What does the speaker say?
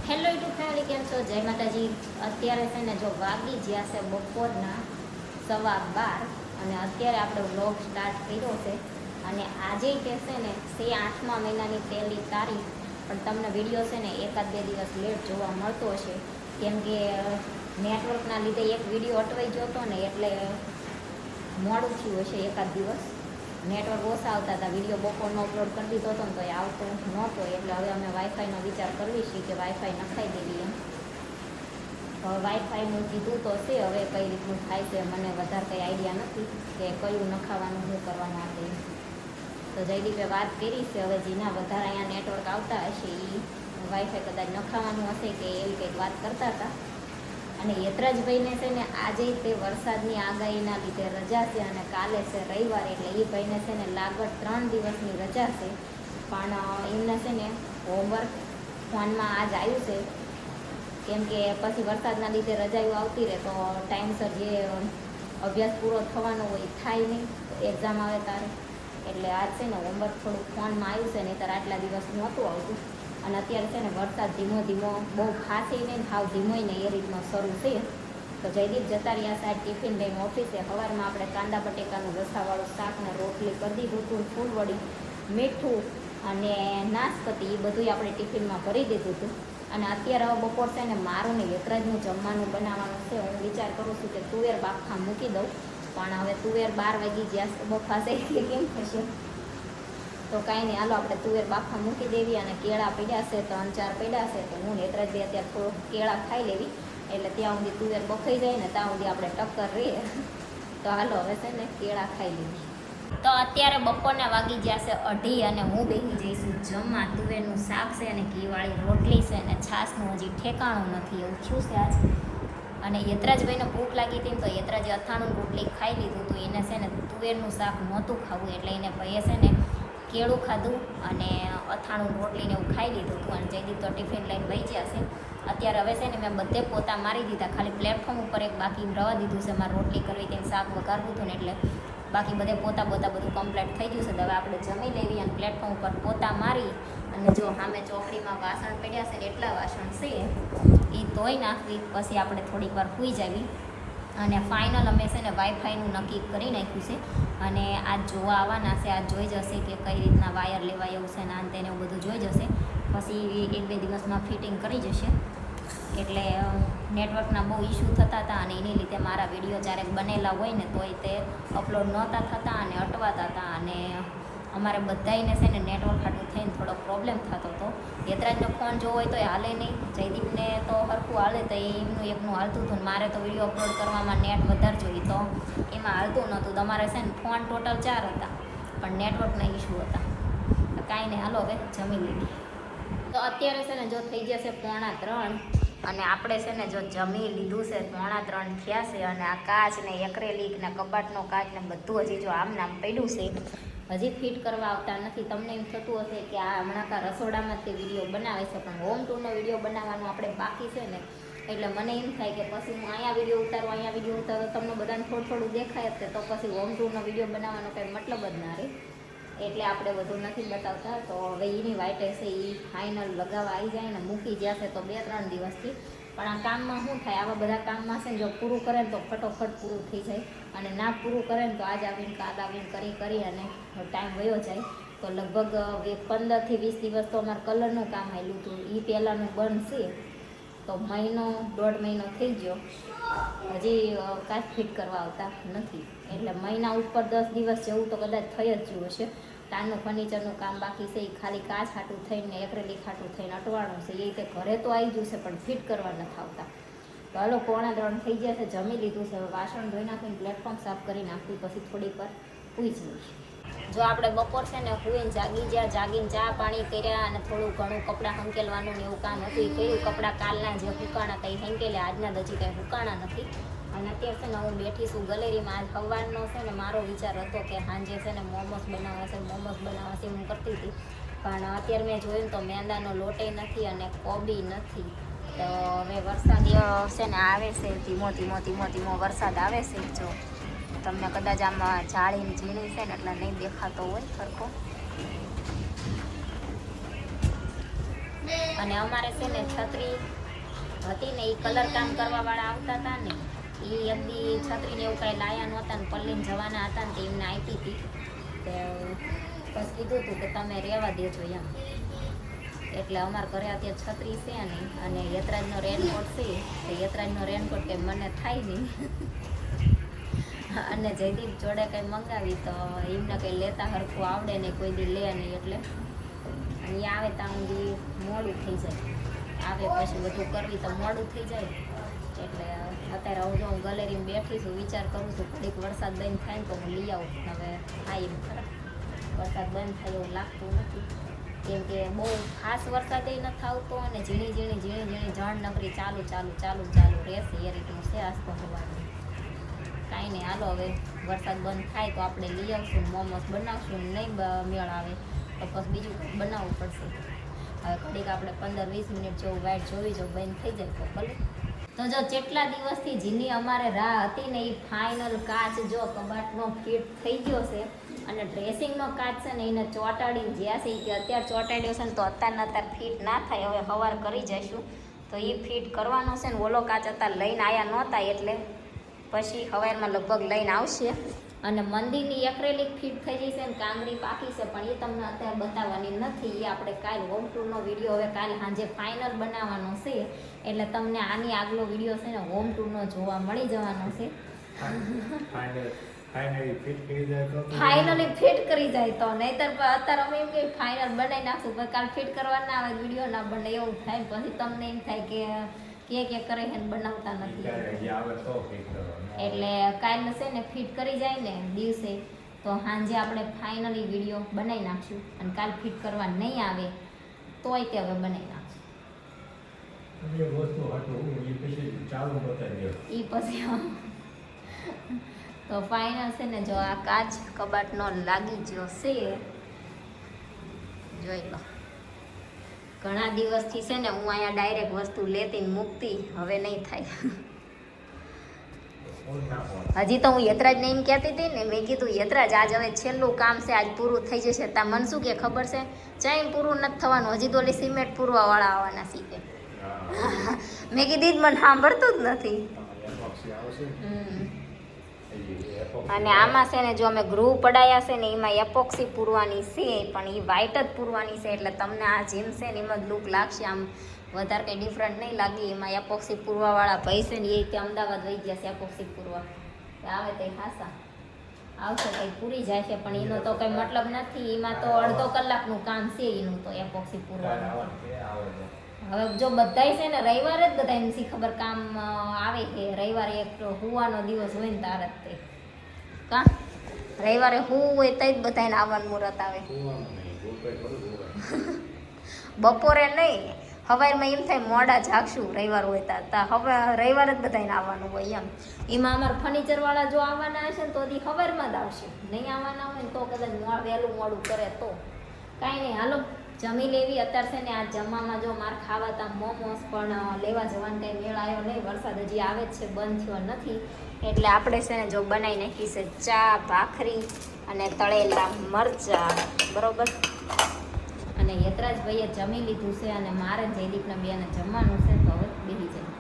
Hello YouTube family, કેમ છો? જય માતાજી. અત્યારે છે ને જો વાગી જ્યાં છે બપોરના 12:15 અને અત્યારે આપણે વ્લોગ સ્ટાર્ટ કર્યો છે. અને આજે કે છે ને તે 8મા મહિનાની 1લી તારીખ, પણ તમને વિડીયો છે ને એકાદ બે દિવસ લેટ જોવા મળતો હશે, કેમ કે નેટવર્કના લીધે એક વિડીયો અટવાઈ ગયો હતો ને, એટલે મોડું થયું હશે એકાદ દિવસ. નેટવર્ક ઓછા આવતા હતા. વિડીયો બપોરનો અપલોડ કરી દીધો હતો ને તો એ આવતો નહોતો, એટલે હવે અમે વાઈફાઈનો વિચાર કરવી છીએ કે વાઈફાઈ નખાઈ દેવી એમ. હવે વાઈફાઈનું કીધું તો છે, હવે કઈ રીતનું થાય છે મને વધારે કંઈ આઈડિયા નથી કે કયું નખાવાનું, શું કરવાનું આપણે. તો જયદીપે વાત કરી છે, હવે જેના વધારે અહીંયા નેટવર્ક આવતા હશે એ વાઈફાઈ કદાચ નખાવાનું હશે કે એવી કંઈક વાત કરતા હતા. અને યતરાજભાઈને છે ને આજે તે વરસાદની આગાહીના લીધે રજા છે અને કાલે છે રવિવાર, એટલે એ ભાઈને છે ને લાગત 3 દિવસની રજા છે. પણ એમને છે ને હોમવર્ક ફોનમાં આજ આવ્યું છે, કેમ કે પછી વરસાદના લીધે રજાઓ આવતી રહે તો ટાઈમસર જે અભ્યાસ પૂરો થવાનો હોય થાય નહીં, એક્ઝામ આવે તારે. એટલે આજ છે ને હોમવર્ક થોડુંક ફોનમાં આવ્યું છે, નહીં તો આટલા દિવસ નહોતું આવતું. અને અત્યારે છે ને વરસાદ ધીમો ધીમો, બહુ ફાંસી નહીં હાવ ધીમોય ને એ રીતનો શરૂ છે. તો જયદીપ જતા રહ્યા સાહેબ ટિફિન લઈને ઓફિસે. સવારમાં આપણે કાંદા બટેકાનું રસાવાળું શાક ને રોટલી કરી દીધું હતું, ફૂલવડી, મીઠું અને નાશપતી, એ બધું આપણે ટિફિનમાં ભરી દીધું હતું. અને અત્યારે હવે બપોર છે ને મારું ને યતરાજનું જમવાનું બનાવવાનું છે. હું વિચાર કરું છું કે તુવેર બાફા મૂકી દઉં, પણ હવે તુવેર 12 વાગી જ્યાં બફાશે કે કેમ થશે. તો કાંઈ નહીં, હાલો આપણે તુવેર બાફા મૂકી દેવી. અને કેળા પડ્યા છે, 3-4 પડ્યા છે, તો હું નેત્રાજી અત્યારે થોડુંક કેળા ખાઈ લેવી, એટલે ત્યાં સુધી તુવેર બફાઈ જાય ને ત્યાં સુધી આપણે ટક્કર રહીએ. તો હાલો હવે છે ને કેળા ખાઈ લેવી. તો અત્યારે બપોરના વાગી ગયા છે 2:30 અને હું બેસી જઈશું જમવા. તુવેરનું શાક છે અને ઘીવાળી રોટલી છે, અને છાશનું હજી ઠેકાણું નથી, એવું થયું છે આજ. અને યતરાજભાઈને ભૂખ લાગી હતી તો યતરાજે અથાણું રોટલી ખાઈ લીધું હતું. એને છે ને તુવેરનું શાક નહોતું ખાવું, એટલે એને ભાઈએ છે ને કેળું ખાધું અને અથાણું રોટલીને એવું ખાઈ લીધું હતું. અને જયદીપ તો ટિફિન લઈને વહી ગયા છે. અત્યારે હવે છે ને મેં બધે પોતા મારી દીધા, ખાલી પ્લેટફોર્મ ઉપર એક બાકી રવા દીધું છે. મારે રોટલી કરવી તેને શાક વઘારવું હતું ને, એટલે બાકી બધે પોતા બધું કમ્પ્લીટ થઈ ગયું છે. હવે આપણે જમી લેવી અને પ્લેટફોર્મ ઉપર પોતા મારી. અને જો સામે ચોકડીમાં વાસણ પડ્યા છે, એટલા વાસણ છે એ ધોઈ નાખવી, પછી આપણે થોડીક વાર સૂઈ જાવી. અને ફાઇનલ અમે છે ને વાઈફાઈનું નક્કી કરી નાખ્યું છે. અને આજ જોવા આવવાના છે, આજ જોઈ જશે કે કઈ રીતના વાયર લેવાય એવું છે ને આન તેને એવું બધું જોઈ જશે. પછી 1-2 દિવસમાં ફિટિંગ કરી જશે. એટલે નેટવર્કના બહુ ઇસ્યુ થતા હતા, અને એની લીધે મારા વિડીયો ક્યારેક બનેલા હોય ને તોય તે અપલોડ નહોતા થતા અને અટવાતા હતા. અને અમારે બધાને છે ને નેટવર્ક હાટું થઈને થોડો પ્રોબ્લેમ થતો હતો. યતરાજનો ફોન જોવો હોય તો એ હાલે નહીં, જયદીપને તો સરખું હાલે, તો એમનું એકનું હાલતું હતું. મારે તો વિડીયો અપલોડ કરવામાં નેટ વધારે જોઈએ તો એમાં હાલતું નહોતું. તમારે છે ને ફોન ટોટલ 4 હતા, પણ નેટવર્કના ઇસ્યુ હતા. તો કાંઈ નહીં, હાલો હવે જમી લીધી. તો અત્યારે છે ને જો થઈ ગયા છે 2:45 અને આપણે છે ને જો જમી લીધું છે, 2:45 થયા છે. અને આ કાચ ને એક્રેલિક ને કબાટનો કાચ ને બધું હજી જો આમ નામ પડ્યું છે, હજી ફિટ કરવા આવતા નથી. તમને એમ થતું હશે કે આ હમણાં કા રસોડામાં તે વિડીયો બનાવે છે, પણ હોમ ટૂરનો વિડીયો બનાવવાનો આપણે બાકી છે ને, એટલે મને એમ થાય કે પછી હું અહીંયા વિડીયો ઉતારો તમને બધાને થોડું દેખાય જ, તો પછી હોમ ટૂરનો વિડીયો બનાવવાનો કંઈ મતલબ જ ના રહે. એટલે આપણે બધું નથી બતાવતા. તો હવે એની વાઈટ છે એ ફાઇનલ લગાવવા આવી જાય ને મૂકી જશે તો 2-3 દિવસથી. પણ આ કામમાં શું થાય, આવા બધા કામમાં છે ને જો પૂરું કરે ને તો ફટોફટ પૂરું થઈ જાય, અને ના પૂરું કરે ને તો આજ આવીને કાલ આવીને કરી અને ટાઈમ વયો જાય. તો લગભગ 15 થી 20 દિવસ તો અમારે કલરનું કામ આવેલું હતું, એ પહેલાંનું બંધ છે. તો 1.5 મહિનો થઈ ગયો, હજી કાચ ફિટ કરવા આવતા નથી. એટલે મહિના ઉપર 10 દિવસ જેવું તો કદાચ થઈ જ ગયું હશે. તારનું ફર્નિચરનું કામ બાકી છે, એ ખાલી કાચ હાટું થઈને એક્રેલિક હાટું થઈને અટવાણું છે. એ રીતે ઘરે તો આવી ગયું છે, પણ ફિટ કરવા નથી આવતા. તો હાલો 2:45 થઈ ગયા છે, જમી લીધું છે. હવે વાસણ ધોઈ નાખીને પ્લેટફોર્મ સાફ કરી નાખવી, પછી થોડીક વાર સૂઈ જઈશ. જો આપણે બપોર છે ને સૂઈને જાગીને ચા પાણી કર્યા, અને થોડું ઘણું કપડાં હંકેલવાનું ને એવું કામ હતું એ કર્યું. કપડાં કાલના જે હુકાણા કંઈ હંકેલે, આજના હજી કંઈ હુકાણા નથી. અને અત્યારે છે ને હું બેઠી છું ગેલેરીમાં. આજ સવારનો છે ને મારો વિચાર હતો કે સાંજે છે ને મોમોસ બનાવવા છે હું કરતી હતી, પણ અત્યારે મેં જોયું તો મેંદાનો લોટે નથી અને કોબી નથી. તો હવે વરસાદ છે ને આવે છે, ધીમો વરસાદ આવે છે. જો તમને કદાચ આમાં જાળીને ઝીણી છે ને એટલે નહીં દેખાતો હોય સરખો. અને અમારે છે ને છત્રી હતી ને એ કલર કામ કરવાવાળા આવતા હતા ને એ એમની છત્રીને એવું કાંઈ લાયા નહોતા ને પલ્લીને જવાના હતા ને તે એમને આપી હતી તો બસ કીધું હતું કે તમે રહેવા દેજો એમ. એટલે અમારા ઘરે અત્યારે છત્રી છે નહીં અને યતરાજનો રેનકોટ છે તો યતરાજનો રેનકોટ કંઈ મને થાય નહીં અને જયદીપ જોડે કંઈ મંગાવી તો એમને કંઈ લેતા હરખું આવડે નહીં, કોઈ દી લે નહીં એટલે અને આવે ત્યાં સુધી મોડું થઈ જાય, આવે પછી બધું કરવી તો મોડું થઈ જાય. એટલે અત્યારે હું જો હું ગેલેરીમાં બેઠી છું, વિચાર કરું છું ઘડીક વરસાદ બંધ થાય ને તો હું લઈ આવું. હવે થાય એમ ખરા વરસાદ બંધ થાય એવું લાગતું નથી, કેમ કે બહુ ખાસ વરસાદ નથી આવતો અને ઝીણી ઝીણી જળ નકરી ચાલુ રહેશે એ રીતનું છે આજ તો હોવાનું. કાંઈ નહીં, હાલો હવે વરસાદ બંધ થાય તો આપણે લઈ આવશું, મોમોસ બનાવશું, નહીં મેળ આવે તો પછી બીજું કંઈક બનાવવું પડશે. હવે ઘડીક આપણે 15-20 મિનિટ જેવું વાઇટ જોવી જો બંધ થઈ જાય તો ભલે. તો જો જેટલા દિવસથી જેની અમારે રાહ હતી ને એ ફાઇનલ કાચ જો કબાટનો ફિટ થઈ ગયો છે અને ડ્રેસિંગનો કાચ છે ને એને ચોંટાડીને જ્યાં છે કે અત્યારે ચોંટાડ્યો છે ને તો અત્યારે ફિટ ના થાય, હવે સવાર કરી જઈશું તો એ ફિટ કરવાનો છે ને. ઓલો કાચ અત્યારે લઈને આવ્યા નહોતા એટલે પછી સવારમાં લગભગ લઈને આવશે. અને મંદિરની એક્રેલિક ફિટ થઈ જશે ને કાંગરી પાકી છે પણ એ તમને અત્યારે બતાવવાની નથી, એ આપણે કાલ હોમ ટૂરનો વિડીયો હવે કાલે સાંજે ફાઇનલ બનાવવાનો છે એટલે તમને આની આગલો વિડીયો છે ને હોમ ટૂરનો જોવા મળી જવાનો છે. ફાઇનલી ફિટ કરી જાય તો, નહીતર અત્યારે અમે એમ કે ફાઇનલ બનાવી નાખશું પણ કાલ ફિટ કરવા ના આવે વિડીયો ના બને એવું થાય, પછી તમને એમ થાય કે કરે છે ને બનાવતા નથી. એટલે કાલ છે ને ફિટ કરી જાય ને દિવસે તો સાંજે આપણે ફાઇનલી વિડીયો બનાવી નાખશું અને કાલ ફિટ કરવા નહીં આવે તોય તે હવે બનાવી નાખશું. એ પછી તો ફાઇનલ છે ને જો આ કાચ કબાટનો લાગી ગયો છે, જોઈ લો. ઘણા દિવસથી છે ને હું અહીંયા ડાયરેક્ટ વસ્તુ લેતી ને મૂકતી, હવે નહીં થાય. હજી તો હું યતરાજને એમ કહેતી હતી ને, મેં કીધું યતરાજ આજ હવે છેલ્લું કામ છે, આજ પૂરું થઈ જશે. તા મન શું કે ખબર છે ચાઈ પૂરું નથી થવાનું, હજી તો ઓલી સિમેન્ટ પૂરવાવાળા આવવાના શીખે. મેં કીધી જ મને સાંભળતું જ નથી. અને આમાં છે ને જો અમે ગ્રુવ પડાયા છે ને એમાં એપોક્સી પૂરવાની છે પણ એ વ્હાઈટ જ પૂરવાની છે એટલે તમને આ જીમ છે ને એમાં જ લુક લાગશે, આમ વધારે કંઈ ડિફરન્ટ નહીં લાગી. એમાં એપોક્સી પૂરવાવાળા ભાઈ છે ને એ રીતે અમદાવાદ વહી ગયા છે એપોક્સી પૂરવા, આવે તે ખાસા આવશે કંઈ પૂરી જાય છે પણ એનો તો કંઈ મતલબ નથી, એમાં તો અડધો કલાકનું કામ છે એનું તો એપોક્સી પૂરવાનું. હવે જો બધાય છે ને રવિવારે જ બધા એમ સી ખબર કામ આવે છે, રવિવારે એક હુવાનો દિવસ હોય ને તારે જ તે કા રવિવારે હું હોય તો જ બધાને આવવાનું મુહૂર્ત આવે. બપોરે નહીં, સવારમાં એમ થાય મોડા જાગશું રવિવાર હોય તા હવે રવિવારે જ બધાને આવવાનું હોય એમ. એમાં અમારા ફર્નિચરવાળા જો આવવાના હશે ને તો હજી સવારમાં જ આવશે, નહીં આવવાના હોય ને તો કદાચ વહેલું મોડું કરે તો કાંઈ નહીં. હાલો જમી લેવી. અત્યારે છે ને આ જમવામાં જો મારે ખાવા હતા મોમોસ પણ લેવા જવાનો કંઈ મેળ આવ્યો નહીં, વરસાદ હજી આવે જ છે, બંધ થયો નથી. એટલે આપણે છે ને જો બનાવી નાખી છે ચા, ભાખરી અને તળેલા મરચાં, બરોબર. અને યતરાજભાઈએ જમી લીધું છે અને મારે જયદીપના બેને જમવાનું છે તો હવે બેસી જાય.